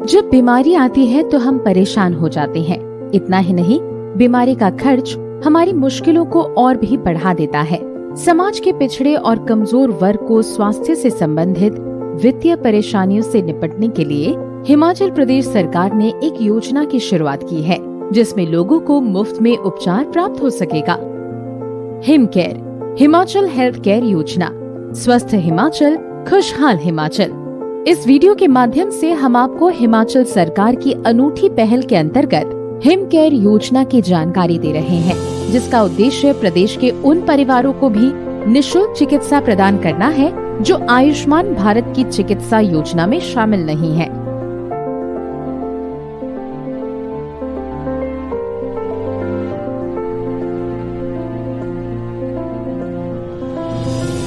जब बीमारी आती है तो हम परेशान हो जाते हैं। इतना ही नहीं, बीमारी का खर्च हमारी मुश्किलों को और भी बढ़ा देता है। समाज के पिछड़े और कमजोर वर्ग को स्वास्थ्य से संबंधित वित्तीय परेशानियों से निपटने के लिए हिमाचल प्रदेश सरकार ने एक योजना की शुरुआत की है, जिसमें लोगों को मुफ्त में उपचार प्राप्त हो सकेगा। हिमकेयर, हिमाचल हेल्थ केयर योजना। स्वस्थ हिमाचल, खुशहाल हिमाचल। इस वीडियो के माध्यम से हम आपको हिमाचल सरकार की अनूठी पहल के अंतर्गत हिमकेयर योजना की जानकारी दे रहे हैं, जिसका उद्देश्य प्रदेश के उन परिवारों को भी निःशुल्क चिकित्सा प्रदान करना है जो आयुष्मान भारत की चिकित्सा योजना में शामिल नहीं है।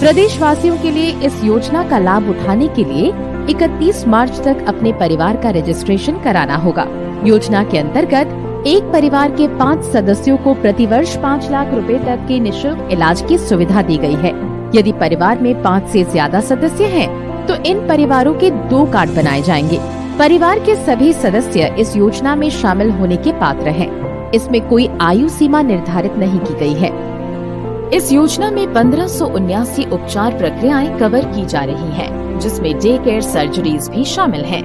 प्रदेशवासियों के लिए इस योजना का लाभ उठाने के लिए 31 मार्च तक अपने परिवार का रजिस्ट्रेशन कराना होगा। योजना के अंतर्गत एक परिवार के 5 सदस्यों को प्रतिवर्ष 5 लाख रुपए तक के निःशुल्क इलाज की सुविधा दी गई है। यदि परिवार में 5 से ज्यादा सदस्य हैं, तो इन परिवारों के 2 कार्ड बनाए जाएंगे। परिवार के सभी सदस्य इस योजना में शामिल होने के पात्र हैं। इसमें कोई आयु सीमा निर्धारित नहीं की गई है। इस योजना में 1579 उपचार प्रक्रियाएं कवर की जा रही हैं, जिसमें डे केयर सर्जरीज भी शामिल हैं।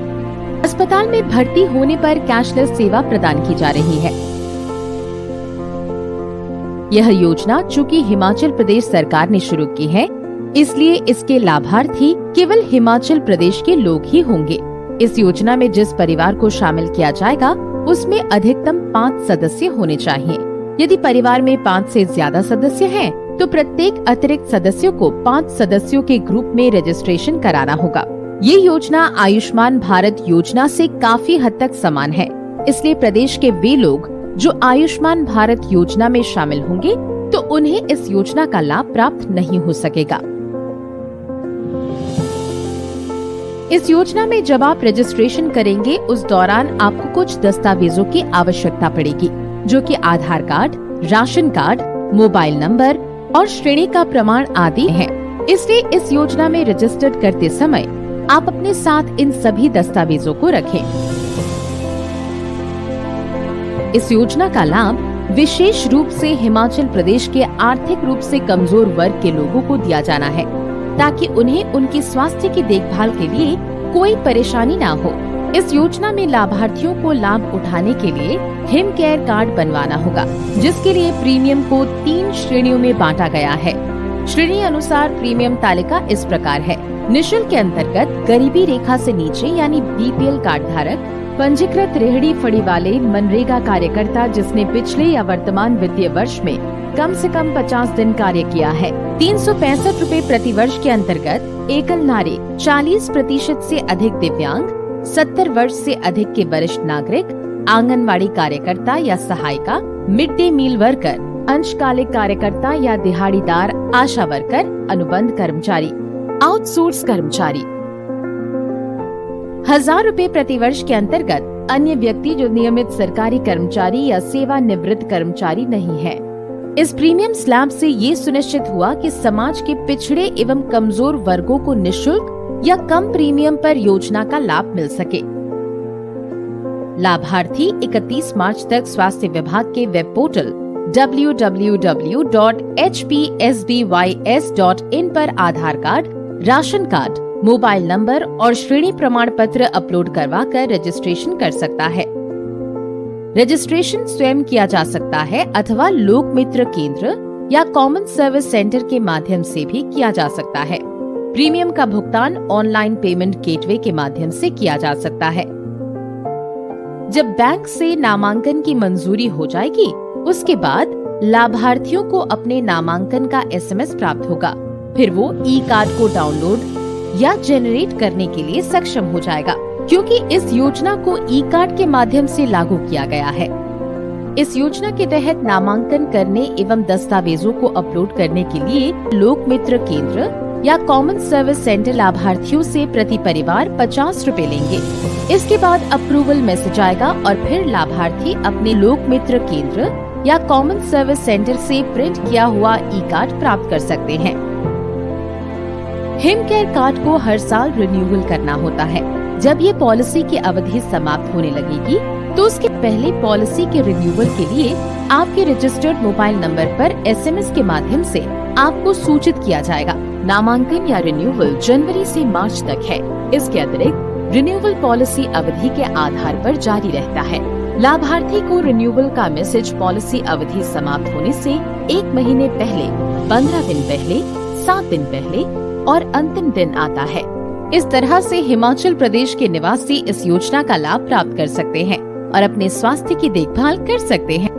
अस्पताल में भर्ती होने पर कैशलेस सेवा प्रदान की जा रही है। यह योजना चूंकि हिमाचल प्रदेश सरकार ने शुरू की है, इसलिए इसके लाभार्थी केवल हिमाचल प्रदेश के लोग ही होंगे। इस योजना में जिस परिवार को शामिल किया जाएगा, उसमें अधिकतम 5 सदस्य होने चाहिए। यदि परिवार में 5 से ज्यादा सदस्य हैं, तो प्रत्येक अतिरिक्त सदस्यों को 5 सदस्यों के ग्रुप में रजिस्ट्रेशन कराना होगा। ये योजना आयुष्मान भारत योजना से काफी हद तक समान है, इसलिए प्रदेश के वे लोग जो आयुष्मान भारत योजना में शामिल होंगे, तो उन्हें इस योजना का लाभ प्राप्त नहीं हो सकेगा। इस योजना में जब आप रजिस्ट्रेशन करेंगे, उस दौरान आपको कुछ दस्तावेजों की आवश्यकता पड़ेगी, जो कि Aadhaar card, ration card, mobile number और श्रेणी का प्रमाण आदि हैं। इसलिए इस योजना में रजिस्टर्ड करते समय आप अपने साथ इन सभी दस्तावेजों को रखें। इस योजना का लाभ विशेष रूप से हिमाचल प्रदेश के आर्थिक रूप से कमजोर वर्ग के लोगों को दिया जाना है, ताकि उन्हें उनकी स्वास्थ्य की देखभाल के लिए कोई परेशानी ना हो। इस योजना में लाभार्थियों को लाभ उठाने के लिए हिमकेयर कार्ड बनवाना होगा, जिसके लिए प्रीमियम को 3 श्रेणियों में बांटा गया है। श्रेणी अनुसार प्रीमियम तालिका इस प्रकार है। निःशुल्क के अंतर्गत गरीबी रेखा से नीचे यानी बीपीएल कार्ड धारक, पंजीकृत रेहड़ी फड़ी वाले मनरेगा कार्यकर्ता जिसने पिछले या वर्तमान वित्तीय वर्ष में कम से कम 50 दिन कार्य किया है। 365 रुपए प्रति वर्ष के अंतर्गत एकल नारी, 40% से अधिक दिव्यांग, 70 वर्ष से अधिक के वरिष्ठ नागरिक, आंगनवाड़ी कार्यकर्ता या सहायिका, मिड डे मील वर्कर, अंशकालिक कार्यकर्ता या दिहाड़ीदार, आशा वर्कर, अनुबंध कर्मचारी, आउटसोर्स कर्मचारी। 1000 रुपए प्रति वर्ष के अंतर्गत अन्य व्यक्ति जो नियमित सरकारी कर्मचारी या सेवानिवृत्त कर्मचारी नहीं है। इस प्रीमियम स्लैब से ये सुनिश्चित हुआ कि समाज के पिछड़े एवं कमजोर वर्गों को निःशुल्क या कम प्रीमियम पर योजना का लाभ मिल सके। लाभार्थी 31 मार्च तक स्वास्थ्य विभाग के वेब पोर्टल www.hpsbys.in पर Aadhaar card, ration card, mobile number और श्रेणी प्रमाण पत्र अपलोड करवाकर रजिस्ट्रेशन कर सकता है। रजिस्ट्रेशन स्वयं किया जा सकता है अथवा लोक मित्र केंद्र या कॉमन सर्विस सेंटर के माध्यम से भी किया जा सकता है। प्रीमियम का भुगतान ऑनलाइन पेमेंट गेटवे के माध्यम से किया जा सकता है। जब बैंक से नामांकन की मंजूरी हो जाएगी, उसके बाद लाभार्थियों को अपने नामांकन का SMS प्राप्त होगा। फिर वो ई कार्ड को डाउनलोड या जनरेट करने के लिए सक्षम हो जाएगा, क्योंकि इस योजना को ई कार्ड के माध्यम से लागू किया गया है। इस योजना के तहत नामांकन करने एवं दस्तावेजों को अपलोड करने के लिए लोक मित्र केंद्र या कॉमन सर्विस सेंटर लाभार्थियों से प्रति परिवार 50 रुपए लेंगे। इसके बाद अप्रूवल मैसेज आएगा और फिर लाभार्थी अपने लोक मित्र केंद्र या कॉमन सर्विस सेंटर से प्रिंट किया हुआ ई कार्ड प्राप्त कर सकते हैं। हिमकेयर कार्ड को हर साल रिन्यूअल करना होता है। जब ये पॉलिसी की अवधि समाप्त होने लगेगी तो उसके पहले पॉलिसी के रिन्यूअल के लिए आपके रजिस्टर्ड मोबाइल नंबर पर SMS के माध्यम से आपको सूचित किया जाएगा। नामांकन या रिन्यूअल जनवरी से मार्च तक है। इसके अतिरिक्त रिन्यूअल पॉलिसी अवधि के आधार पर जारी रहता है। लाभार्थी को रिन्यूअल का मैसेज पॉलिसी अवधि समाप्त होने से 1 महीने पहले, 15 दिन पहले, 7 दिन पहले और अंतिम दिन आता है। इस तरह से हिमाचल प्रदेश के निवासी इस योजना का लाभ प्राप्त कर सकते हैं और अपने स्वास्थ्य की देखभाल कर सकते हैं।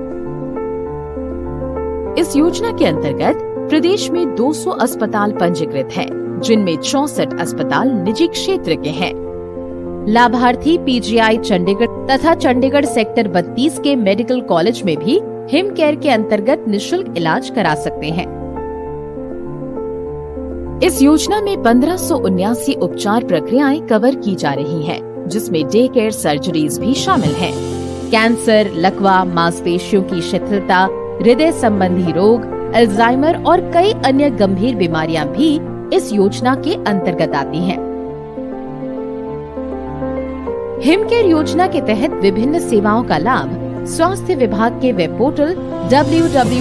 इस योजना के अंतर्गत प्रदेश में 200 अस्पताल पंजीकृत हैं, जिनमें 64 अस्पताल निजी क्षेत्र के हैं। लाभार्थी PGI चंडीगढ़ तथा चंडीगढ़ सेक्टर 32 के मेडिकल कॉलेज में भी हिम केयर के अंतर्गत निशुल्क इलाज करा सकते हैं। इस योजना में 1579 उपचार प्रक्रियाएं कवर की जा रही हैं, जिसमें डे केयर सर्जरीज भी शामिल हैं। कैंसर, लकवा, मांसपेशियों की शिथिलता, हृदय संबंधी रोग, अल्जाइमर और कई अन्य गंभीर बीमारियां भी इस योजना के अंतर्गत आती हैं। हिम केयर योजना के तहत विभिन्न सेवाओं का लाभ स्वास्थ्य विभाग के वेब पोर्टल www.hpsbys.in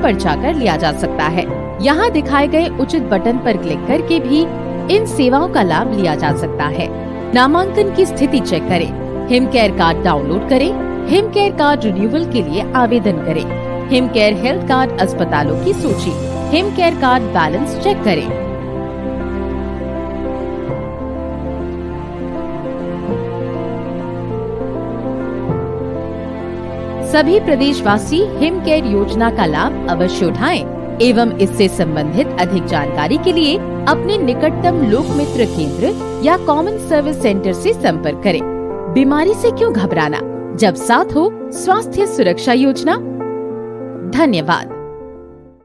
पर जाकर लिया जा सकता है। यहाँ दिखाए गए उचित बटन पर क्लिक करके भी इन सेवाओं का लाभ लिया जा सकता है। नामांकन की स्थिति चेक करें, हिम केयर कार्ड डाउनलोड करें, हिम केयर कार्ड रिन्यूअल के लिए आवेदन करें, हिम केयर हेल्थ कार्ड अस्पतालों की सूची, Him care card balance check करें। सभी प्रदेशवासी हिम केयर योजना का लाभ अवश्य उठाएं एवं इससे संबंधित अधिक जानकारी के लिए अपने निकटतम लोक मित्र केंद्र या कॉमन सर्विस सेंटर से संपर्क करें। बीमारी से क्यों घबराना, जब साथ हो स्वास्थ्य सुरक्षा योजना। धन्यवाद।